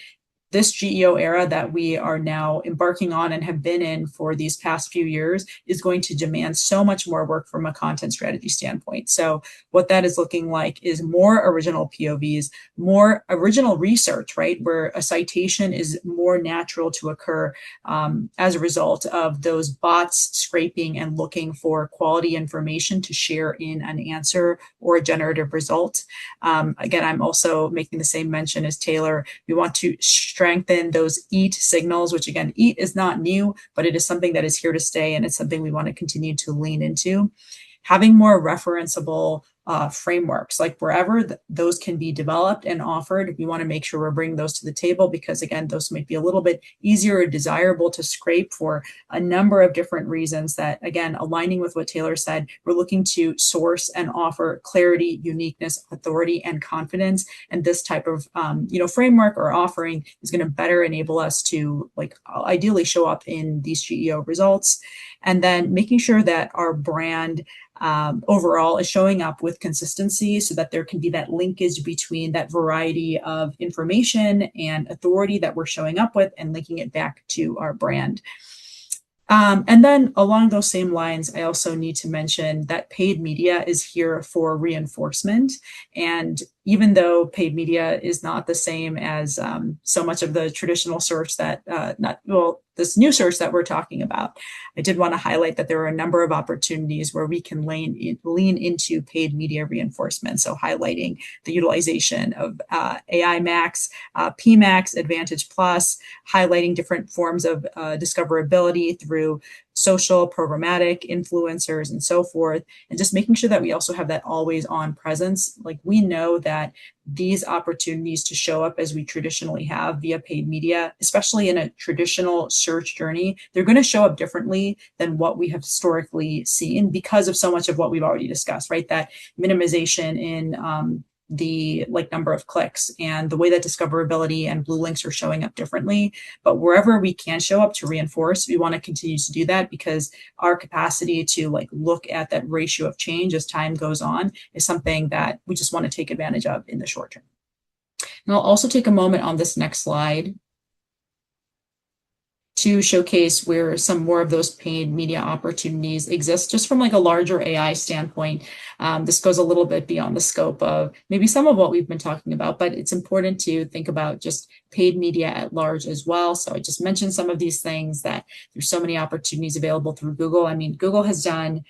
this GEO era that we are now embarking on and have been in for these past few years is going to demand so much more work from a content strategy standpoint. So what that is looking like is more original POVs, more original research, right? Where a citation is more natural to occur as a result of those bots scraping and looking for quality information to share in an answer or a generative result. Again, I'm also making the same mention as Taylor. We want to strengthen those EAT signals, which again, EAT is not new, but it is something that is here to stay. And it's something we want to continue to lean into. Having more referenceable frameworks. Like wherever those can be developed and offered, we want to make sure we're bringing those to the table, because again, those might be a little bit easier or desirable to scrape for a number of different reasons that, again, aligning with what Taylor said, we're looking to source and offer clarity, uniqueness, authority, and confidence. And this type of framework or offering is going to better enable us to ideally show up in these GEO results. And then making sure that our brand overall is showing up with consistency, so that there can be that linkage between that variety of information and authority that we're showing up with and linking it back to our brand. And then along those same lines, I also need to mention that paid media is here for reinforcement. And even though paid media is not the same as so much of the traditional search that, this new search that we're talking about, I did want to highlight that there are a number of opportunities where we can lean into paid media reinforcement. So highlighting the utilization of AI Max, PMax, Advantage Plus, highlighting different forms of discoverability through social, programmatic, influencers, and so forth, and just making sure that we also have that always on presence. Like, we know that these opportunities to show up as we traditionally have via paid media, especially in a traditional search journey, they're going to show up differently than what we have historically seen because of so much of what we've already discussed, right? That minimization in the number of clicks and the way that discoverability and blue links are showing up differently. But wherever we can show up to reinforce, we want to continue to do that, because our capacity to look at that ratio of change as time goes on is something that we just want to take advantage of in the short term. And I'll also take a moment on this next slide to showcase where some more of those paid media opportunities exist, just from a larger AI standpoint. This goes a little bit beyond the scope of maybe some of what we've been talking about, but it's important to think about just paid media at large as well. So I just mentioned some of these things, that there's so many opportunities available through Google. I mean, Google has done,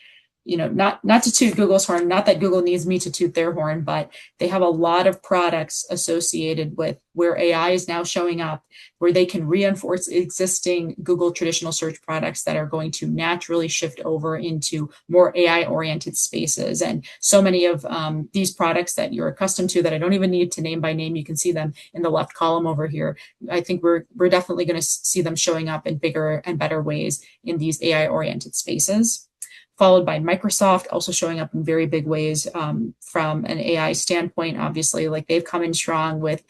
not to toot Google's horn, not that Google needs me to toot their horn, but they have a lot of products associated with where AI is now showing up, where they can reinforce existing Google traditional search products that are going to naturally shift over into more AI-oriented spaces. And so many of these products that you're accustomed to, that I don't even need to name by name, you can see them in the left column over here. I think we're definitely going to see them showing up in bigger and better ways in these AI-oriented spaces. Followed by Microsoft, also showing up in very big ways from an AI standpoint. Obviously, they've come in strong with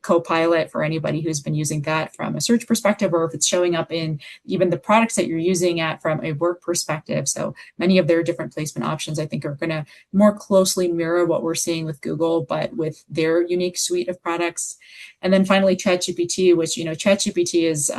Copilot for anybody who's been using that from a search perspective, or if it's showing up in even the products that you're using from a work perspective. So many of their different placement options, I think, are going to more closely mirror what we're seeing with Google, but with their unique suite of products. And then finally, ChatGPT, which, ChatGPT is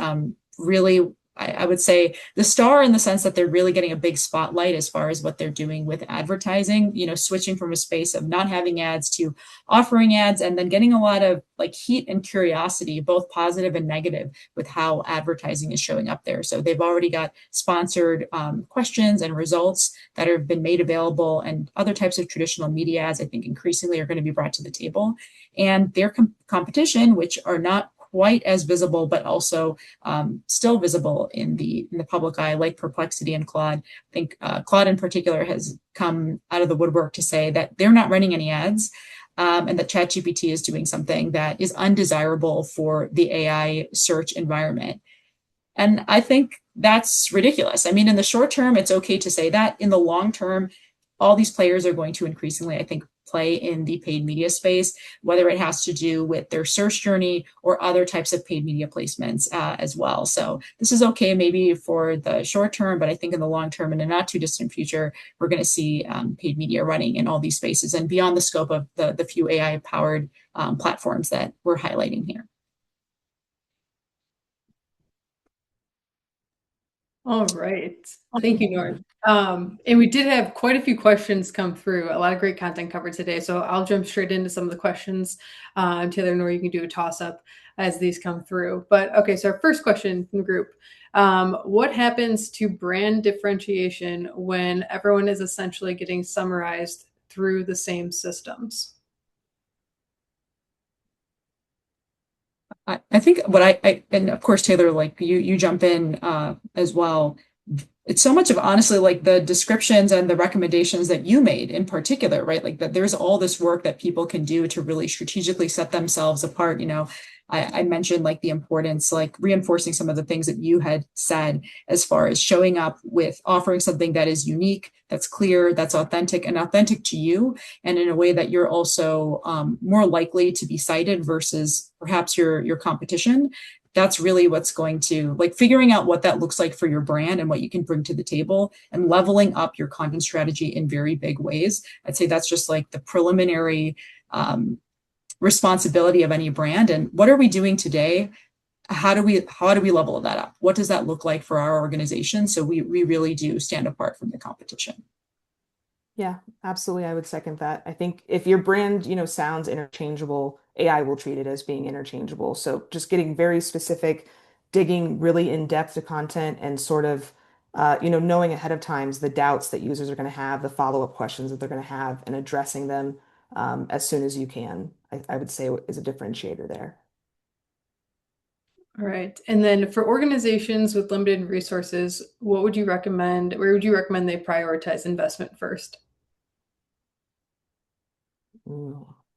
really, I would say, the star, in the sense that they're really getting a big spotlight as far as what they're doing with advertising, switching from a space of not having ads to offering ads, and then getting a lot of heat and curiosity, both positive and negative, with how advertising is showing up there. So they've already got sponsored questions and results that have been made available, and other types of traditional media ads, I think, increasingly are going to be brought to the table. And their competition, which are not quite as visible, but also still visible in the public eye, like Perplexity and Claude. I think Claude in particular has come out of the woodwork to say that they're not running any ads, and that ChatGPT is doing something that is undesirable for the AI search environment. And I think that's ridiculous. I mean, in the short term, it's okay to say that. In the long term, all these players are going to increasingly, I think, play in the paid media space, whether it has to do with their search journey or other types of paid media placements as well. So this is okay maybe for the short term, but I think in the long term, in a not too distant future, we're going to see paid media running in all these spaces and beyond the scope of the few AI-powered platforms that we're highlighting here. All right. Thank you, Nord. And we did have quite a few questions come through, a lot of great content covered today. So I'll jump straight into some of the questions. Taylor, Nord, you can do a toss up as these come through. But okay, so our first question from the group. What happens to brand differentiation when everyone is essentially getting summarized through the same systems? I think what and of course, Taylor, you jump in as well. it's so much of honestly like the descriptions and the recommendations that you made in particular, right? Like that there's all this work that people can do to really strategically set themselves apart. I mentioned like the importance, like reinforcing some of the things that you had said as far as showing up with offering something that is unique, that's clear, that's authentic and authentic to you, and in a way that you're also more likely to be cited versus perhaps your competition. That's really what's going to, like, figuring out what that looks like for your brand and what you can bring to the table and leveling up your content strategy in very big ways. I'd say that's just like the preliminary responsibility of any brand. And what are we doing today? How do we level that up? What does that look like for our organization? So we really do stand apart from the competition. Yeah, absolutely. I would second that. I think if your brand, sounds interchangeable, AI will treat it as being interchangeable. So just getting very specific, digging really in depth to content and sort of, knowing ahead of times the doubts that users are going to have, the follow-up questions that they're going to have, and addressing them as soon as you can, I would say is a differentiator there. All right. And then for organizations with limited resources, what would you recommend? Where would you recommend they prioritize investment first?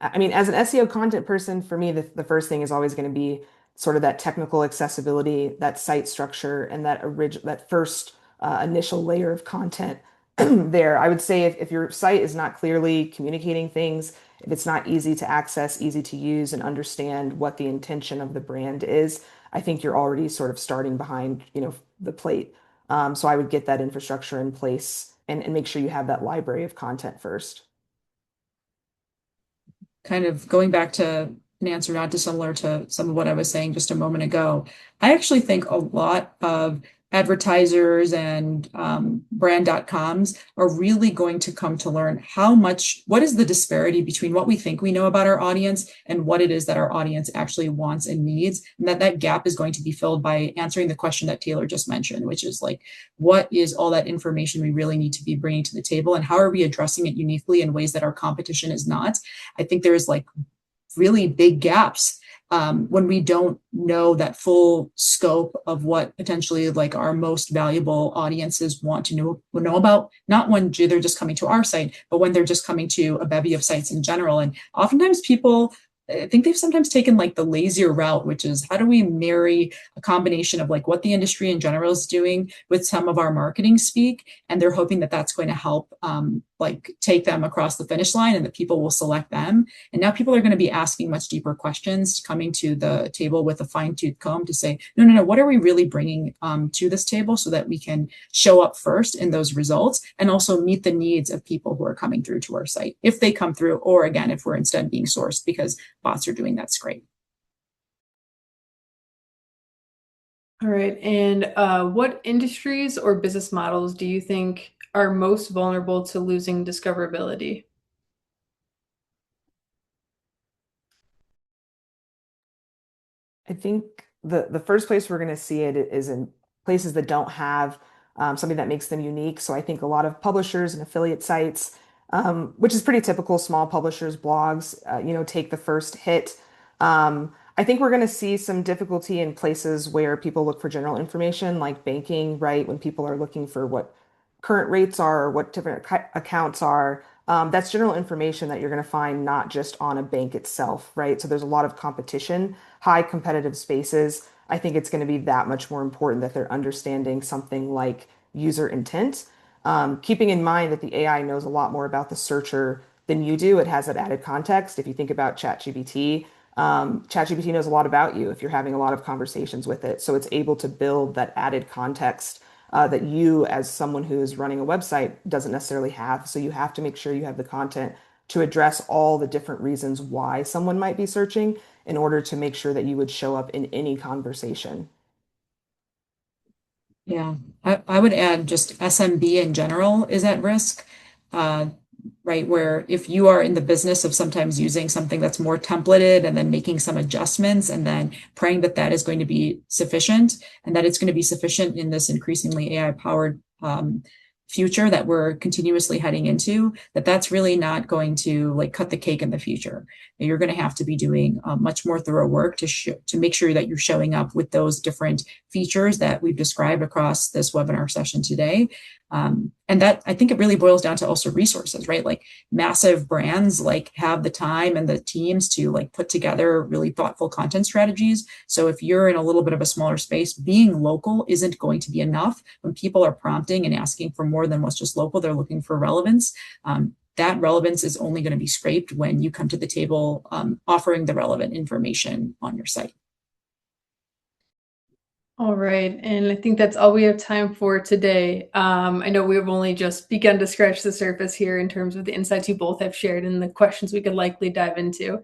I mean, as an SEO content person, for me, the first thing is always going to be sort of that technical accessibility, that site structure, and that first initial layer of content there. I would say if your site is not clearly communicating things, if it's not easy to access, easy to use, and understand what the intention of the brand is, I think you're already sort of starting behind, the plate. So I would get that infrastructure in place and make sure you have that library of content first. Kind of going back to an answer not dissimilar to some of what I was saying just a moment ago, I actually think a lot of advertisers and brand.coms are really going to come to learn what is the disparity between what we think we know about our audience and what it is that our audience actually wants and needs. And that gap is going to be filled by answering the question that Taylor just mentioned, which is like, what is all that information we really need to be bringing to the table? And how are we addressing it uniquely in ways that our competition is not? I think there's like really big gaps when we don't know that full scope of what potentially like our most valuable audiences want to know about, not when they're just coming to our site, but when they're just coming to a bevy of sites in general. And oftentimes I think they've sometimes taken like the lazier route, which is how do we marry a combination of like what the industry in general is doing with some of our marketing speak, and they're hoping that that's going to help like take them across the finish line and that people will select them. And now people are going to be asking much deeper questions, coming to the table with a fine-tooth comb to say, no, what are we really bringing to this table so that we can show up first in those results and also meet the needs of people who are coming through to our site, if they come through, or again, if we're instead being sourced because bots are doing that's great. All right. And what industries or business models do you think are most vulnerable to losing discoverability? I think the first place we're going to see it is in places that don't have something that makes them unique. So I think a lot of publishers and affiliate sites, which is pretty typical, small publishers, blogs, take the first hit. I think we're going to see some difficulty in places where people look for general information like banking, right? When people are looking for what current rates are or what different accounts are. That's general information that you're going to find not just on a bank itself, right? So there's a lot of competition, high competitive spaces. I think it's going to be that much more important that they're understanding something like user intent, keeping in mind that the AI knows a lot more about the searcher than you do. It has that added context. If you think about ChatGPT, ChatGPT knows a lot about you if you're having a lot of conversations with it. So it's able to build that added context that you, as someone who is running a website, doesn't necessarily have. So you have to make sure you have the content to address all the different reasons why someone might be searching in order to make sure that you would show up in any conversation. Yeah, I would add just SMB in general is at risk, right? Where if you are in the business of sometimes using something that's more templated and then making some adjustments and then praying that that is going to be sufficient and that it's going to be sufficient in this increasingly AI powered future that we're continuously heading into, that's really not going to like cut the cake in the future. You're going to have to be doing much more thorough work to make sure that you're showing up with those different features that we've described across this webinar session today. And that, I think it really boils down to also resources, right? Like massive brands like have the time and the teams to like put together really thoughtful content strategies. So if you're in a little bit of a smaller space, being local isn't going to be enough. When people are prompting and asking for more than what's just local, they're looking for relevance. That relevance is only going to be scraped when you come to the table offering the relevant information on your site. All right, and I think that's all we have time for today. I know we've only just begun to scratch the surface here in terms of the insights you both have shared and the questions we could likely dive into.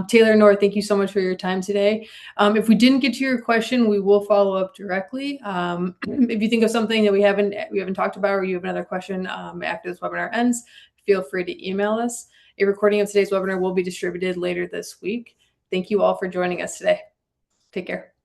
Taylor and Nora, thank you so much for your time today. If we didn't get to your question, we will follow up directly. If you think of something that we haven't talked about, or you have another question after this webinar ends, feel free to email us. A recording of today's webinar will be distributed later this week. Thank you all for joining us today. Take care.